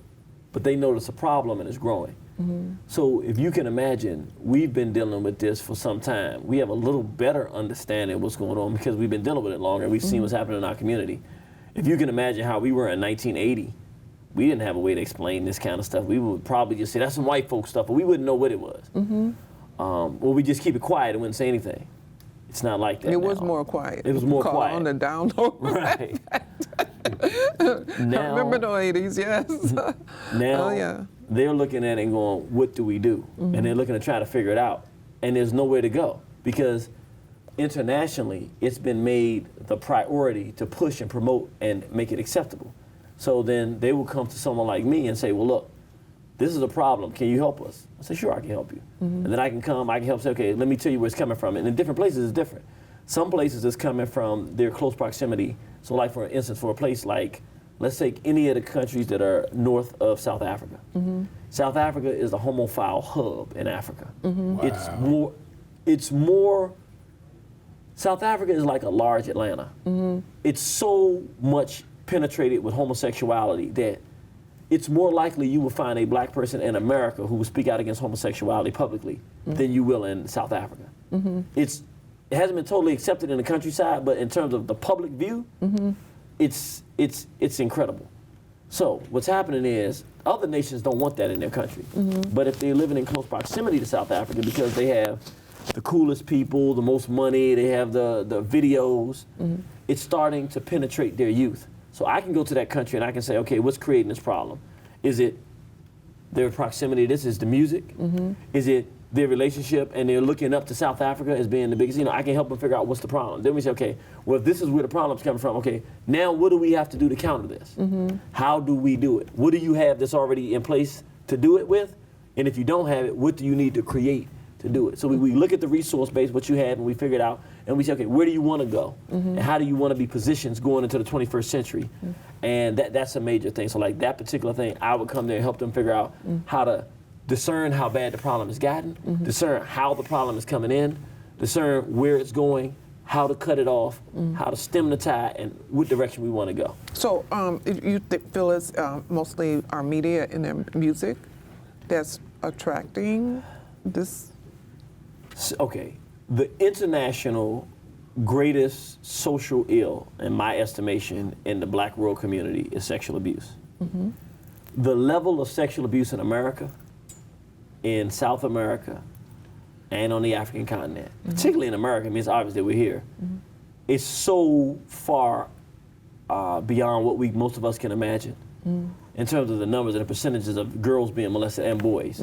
but they know it's a problem and it's growing. Mm-hmm. So if you can imagine, we've been dealing with this for some time. We have a little better understanding of what's going on because we've been dealing with it longer. We've seen what's happening in our community. If you can imagine how we were in 1980, we didn't have a way to explain this kind of stuff. We would probably just say, that's some white folk stuff, but we wouldn't know what it was. Mm-hmm. Well, we just keep it quiet and wouldn't say anything. It's not like that.
It
now.
was more quiet.
It was more quiet.
On the down low.
Right.
Now, I remember the 80s, yes.
Now, they're looking at it and going, what do we do? Mm-hmm. And they're looking to try to figure it out. And there's nowhere to go because internationally, it's been made the priority to push and promote and make it acceptable. So then they will come to someone like me and say, well, look, this is a problem. Can you help us? I say, sure, I can help you. Mm-hmm. And then I can help say, okay, let me tell you where it's coming from. And in different places, it's different. Some places it's coming from their close proximity. So like, for instance, for a place like, let's take any of the countries that are north of South Africa. Mm-hmm. South Africa is the homophile hub in Africa. Mm-hmm. Wow. It's more, South Africa is like a large Atlanta. Mm-hmm. It's so much penetrated with homosexuality that it's more likely you will find a black person in America who will speak out against homosexuality publicly than you will in South Africa. Mm-hmm. It hasn't been totally accepted in the countryside, but in terms of the public view, it's incredible. So what's happening is other nations don't want that in their country. Mm-hmm. But if they're living in close proximity to South Africa because they have the coolest people, the most money, they have the videos, it's starting to penetrate their youth. So I can go to that country and I can say, okay, what's creating this problem? Is it their proximity? This is the music? Mm-hmm. Is it their relationship and they're looking up to South Africa as being the biggest? I can help them figure out what's the problem. Then we say, okay, well, if this is where the problem's coming from, okay, now what do we have to do to counter this? Mm-hmm. How do we do it? What do you have that's already in place to do it with? And if you don't have it, what do you need to create to do it? So we look at the resource base, what you have, and we figure it out, and we say, okay, where do you want to go? Mm-hmm. And how do you want to be positioned going into the 21st century? Mm-hmm. And that's a major thing. So like that particular thing, I would come there and help them figure out how to discern how bad the problem has gotten, discern how the problem is coming in, discern where it's going, how to cut it off, how to stem the tide, and what direction we want to go.
So you feel it's mostly our media and their music that's attracting this?
Okay, the international greatest social ill, in my estimation, in the black world community is sexual abuse. Mm-hmm. The level of sexual abuse in America, in South America, and on the African continent, particularly in America, I mean, it's obvious that we're here, is so far beyond what most of us can imagine in terms of the numbers and the percentages of girls being molested and boys,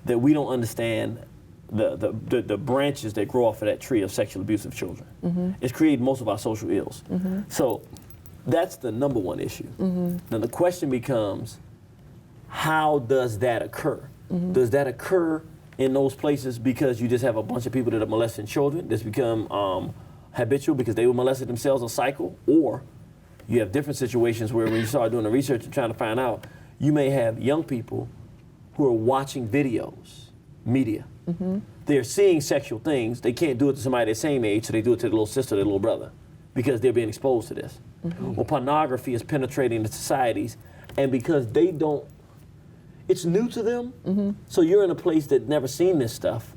that we don't understand the branches that grow off of that tree of sexual abuse of children. It's created most of our social ills. So that's the number one issue. Now the question becomes, how does that occur? Does that occur in those places because you just have a bunch of people that are molesting children that's become habitual because they were molested themselves, a cycle? Or you have different situations where when you start doing the research and trying to find out, you may have young people who are watching videos, media. They're seeing sexual things. They can't do it to somebody their same age, so they do it to their little sister, their little brother, because they're being exposed to this. Well, pornography is penetrating the societies, and because they don't, it's new to them, so you're in a place that never seen this stuff.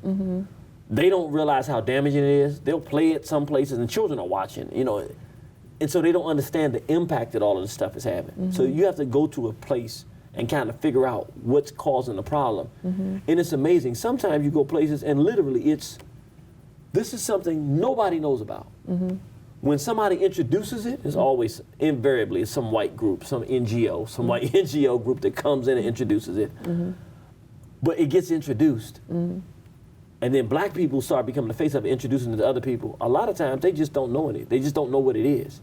They don't realize how damaging it is. They'll play it some places, and children are watching, and so they don't understand the impact that all of this stuff is having. So you have to go to a place and kind of figure out what's causing the problem. And it's amazing. Sometimes you go places and literally this is something nobody knows about. When somebody introduces it, it's always invariably some white group, some NGO, some white NGO group that comes in and introduces it. but it gets introduced. And then black people start becoming the face of it, introducing it to other people. A lot of times they just don't know it. They just don't know what it is.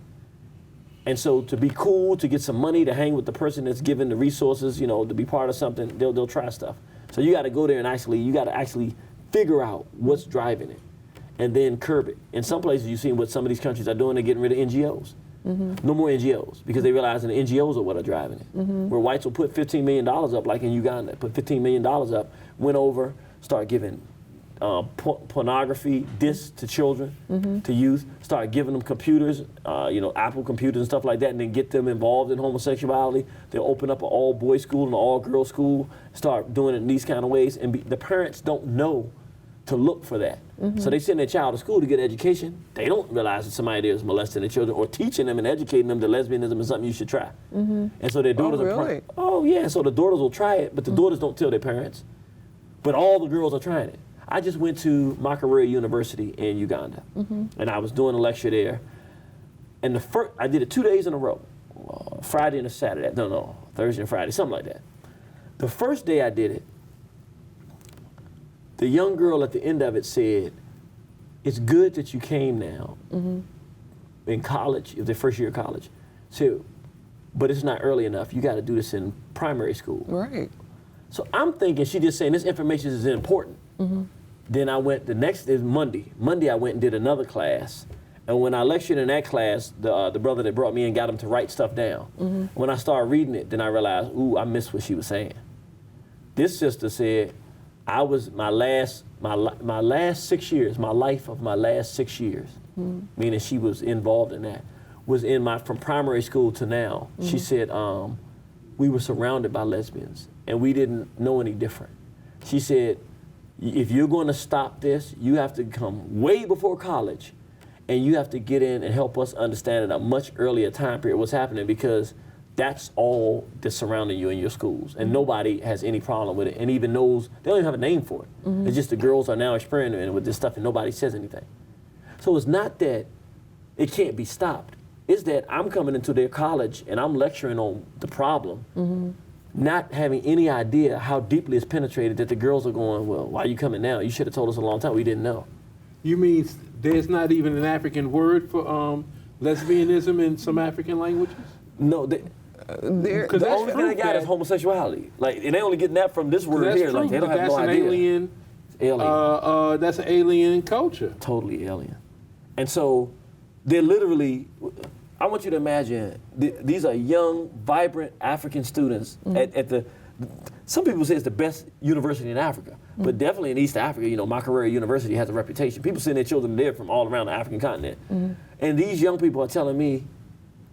And so to be cool, to get some money, to hang with the person that's given the resources, you know, to be part of something, they'll try stuff. So you got to go there and you got to actually figure out what's driving it and then curb it. In some places you've seen what some of these countries are doing, they're getting rid of NGOs. No more NGOs, because they realize that the NGOs are what are driving it. Where whites will put $15 million up, like in Uganda, put $15 million up, went over, start giving pornography, discs to children, to youth, start giving them computers, you know, Apple computers and stuff like that, and then get them involved in homosexuality. They'll open up an all-boys school and an all-girls school, start doing it in these kind of ways, and the parents don't know to look for that. So they send their child to school to get education. They don't realize that somebody there is molesting their children or teaching them and educating them that lesbianism is something you should try. And so their daughters
really?
oh yeah, so the daughters will try it, but the daughters don't tell their parents. But all the girls are trying it. I just went to Makerere University in Uganda, and I was doing a lecture there. And I did it 2 days in a row, Friday and a Saturday. No, Thursday and Friday, something like that. The first day I did it, the young girl at the end of it said, "It's good that you came now in college, if the first year of college, so, but it's not early enough. You got to do this in primary school."
Right.
So I'm thinking she's just saying this information is important. Then I went, the next is Monday. Monday I went and did another class. And when I lectured in that class, the brother that brought me in got him to write stuff down. When I started reading it, then I realized, ooh, I missed what she was saying. This sister said, I was my last 6 years, my life of my last 6 years, meaning she was involved in that, was from primary school to now. She said, we were surrounded by lesbians and we didn't know any different. She said, if you're going to stop this, you have to come way before college and you have to get in and help us understand at a much earlier time period what's happening, because that's all that's surrounding you in your schools, and nobody has any problem with it, and even knows, they don't even have a name for it. It's just the girls are now experimenting with this stuff and nobody says anything. So it's not that it can't be stopped. It's that I'm coming into their college and I'm lecturing on the problem, not having any idea how deeply it's penetrated, that the girls are going, well, why are you coming now? You should have told us a long time, we didn't know. You
mean there's not even an African word for lesbianism in some African languages?
No, the only thing they got is homosexuality. Like, and they only getting that from this word here.
True,
like, they don't have no idea.
That's an alien culture.
Totally alien. And so they're literally, I want you to imagine, these are young, vibrant African students at the, some people say it's the best university in Africa, but definitely in East Africa, you know, Makerere University has a reputation. People send their children there from all around the African continent. And these young people are telling me,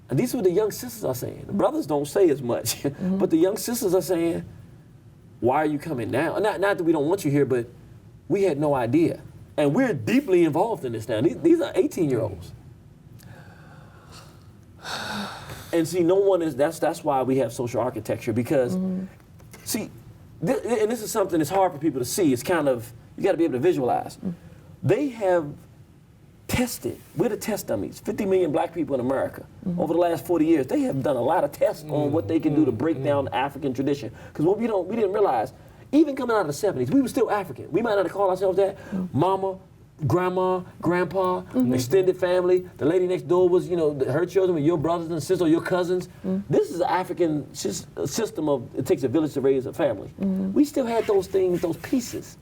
and these are what the young sisters are saying. The brothers don't say as much, but the young sisters are saying, why are you coming now? Not that we don't want you here, but we had no idea. And we're deeply involved in this now. These are 18-year-olds. And see, no one is, that's why we have social architecture, because, see, and this is something that's hard for people to see. It's kind of, you got to be able to visualize. They have tested, we're the test dummies, 50 million black people in America. Over the last 40 years, they have done a lot of tests on what they can do to break down the African tradition. Because what we didn't realize, even coming out of the 70s, we were still African. We might not have called ourselves that. Mama, grandma, grandpa, extended family. The lady next door was, you know, her children were your brothers and sisters or your cousins. This is an African system of, it takes a village to raise a family. We still had those things, those pieces.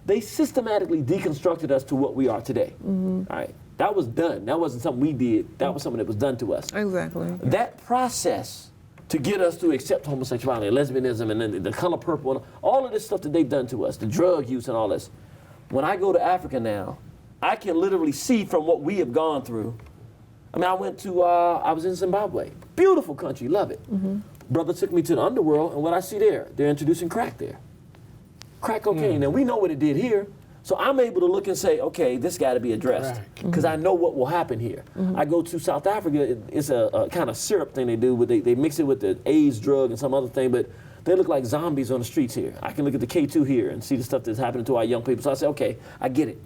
They systematically deconstructed us to what we are today. All right, that was done. That wasn't something we did. That was something that was done to us.
Exactly.
That process to get us to accept homosexuality, lesbianism, and then the color purple, and all of this stuff that they've done to us, the drug use and all this. When I go to Africa now, I can literally see from what we have gone through. I mean, I was in Zimbabwe. Beautiful country, love it. Brother took me to the underworld, and what I see there, they're introducing crack there. Crack cocaine. Now, we know what it did here, so I'm able to look and say, okay, this got to be addressed, because I know what will happen here. I go to South Africa, it's a kind of syrup thing they do, but they mix it with the AIDS drug and some other thing, but they look like zombies on the streets here. I can look at the K2 here and see the stuff that's happening to our young people. So I say, okay, I get it.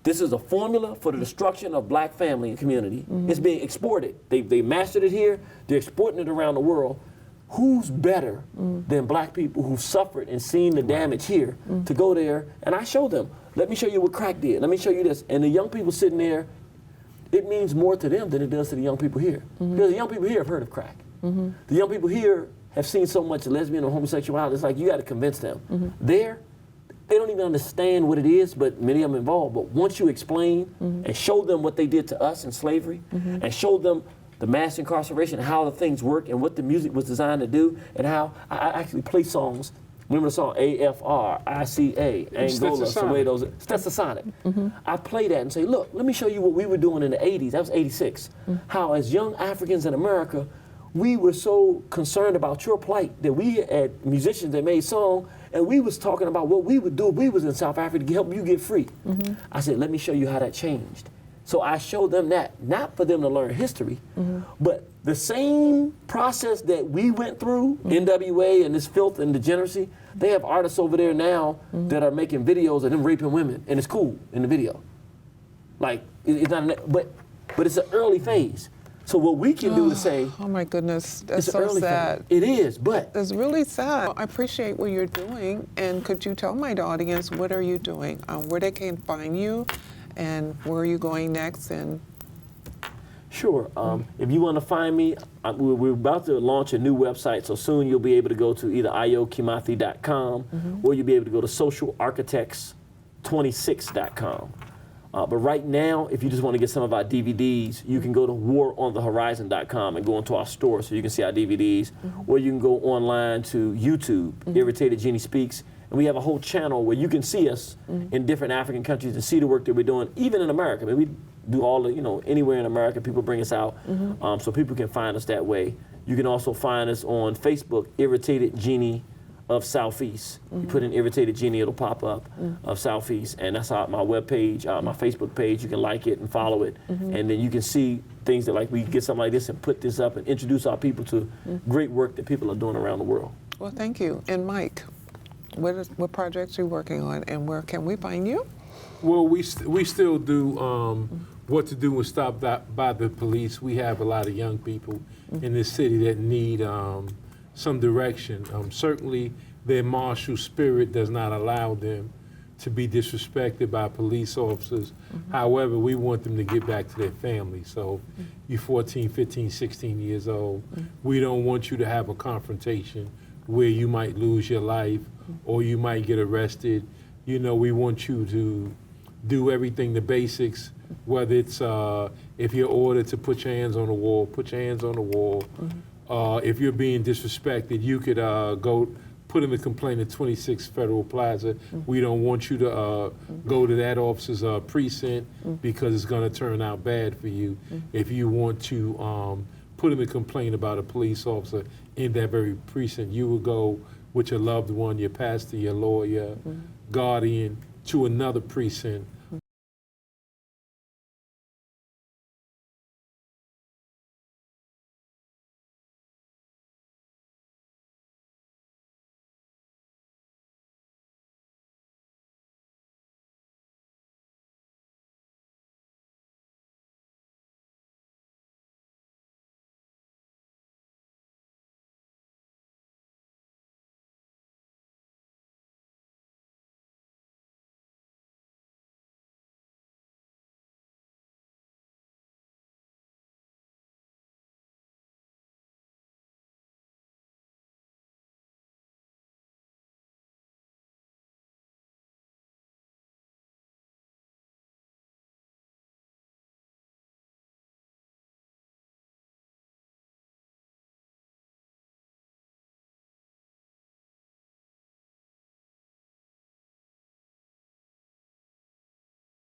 This is a formula for the destruction of black family and community. It's being exported. They mastered it here, they're exporting it around the world. who's better than black people who've suffered and seen the damage here to go there? And I show them, let me show you what crack did. Let me show you this. And the young people sitting there, it means more to them than it does to the young people here. Because the young people here have heard of crack. The young people here have seen so much lesbian or homosexuality. It's like you got to convince them. There, they don't even understand what it is, but many of them involved. But once you explain and show them what they did to us in slavery, and show them the mass incarceration, and how the things work, and what the music was designed to do, and how I actually play songs. Remember the song AFRICA, Angola, Soweto, Stetsasonic. I play that and say, look, let me show you what we were doing in the 80s. That was 86. How as young Africans in America, we were so concerned about your plight that we had musicians that made songs, and we was talking about what we would do if we was in South Africa to help you get free. I said, let me show you how that changed. So I showed them that, not for them to learn history, but the same process that we went through, NWA and this filth and degeneracy, they have artists over there now that are making videos of them raping women, and it's cool in the video. Like, it's not, but it's an early phase. So what we can do is say,
oh my goodness, that's
it's
so
early
sad.
phase. It is, but
That's really sad. I appreciate what you're doing, and could you tell my audience what are you doing, where they can find you, and where are you going next? And
sure. If you want to find me, we're about to launch a new website, so soon you'll be able to go to either iokimathi.com or you'll be able to go to socialarchitects26.com. But right now, if you just want to get some of our DVDs, you can go to waronthehorizon.com and go into our store so you can see our DVDs, or you can go online to YouTube, Irritated Genie Speaks, and we have a whole channel where you can see us in different African countries and see the work that we're doing, even in America. I mean, we do all the, anywhere in America, people bring us out, so people can find us that way. You can also find us on Facebook, Irritated Genie of Southeast. You put in Irritated Genie, it'll pop up, of Southeast, and that's my webpage, my Facebook page. You can like it and follow it, and then you can see things that, like, we get something like this and put this up and introduce our people to great work that people are doing around the world.
well, thank you. And Mike, what projects are you working on, and where can we find you?
Well, we still do what to do when stopped by the police. We have a lot of young people in this city that need some direction. Certainly, their martial spirit does not allow them to be disrespected by police officers. However, we want them to get back to their families. So you're 14, 15, 16 years old. We don't want you to have a confrontation where you might lose your life or you might get arrested. We want you to do everything, the basics, whether it's if you're ordered to put your hands on the wall, put your hands on the wall. If you're being disrespected, you could go put in a complaint at 26 Federal Plaza. We don't want you to go to that officer's precinct because it's going to turn out bad for you. If you want to put in a complaint about a police officer in that very precinct, you would go with your loved one, your pastor, your lawyer, guardian, to another precinct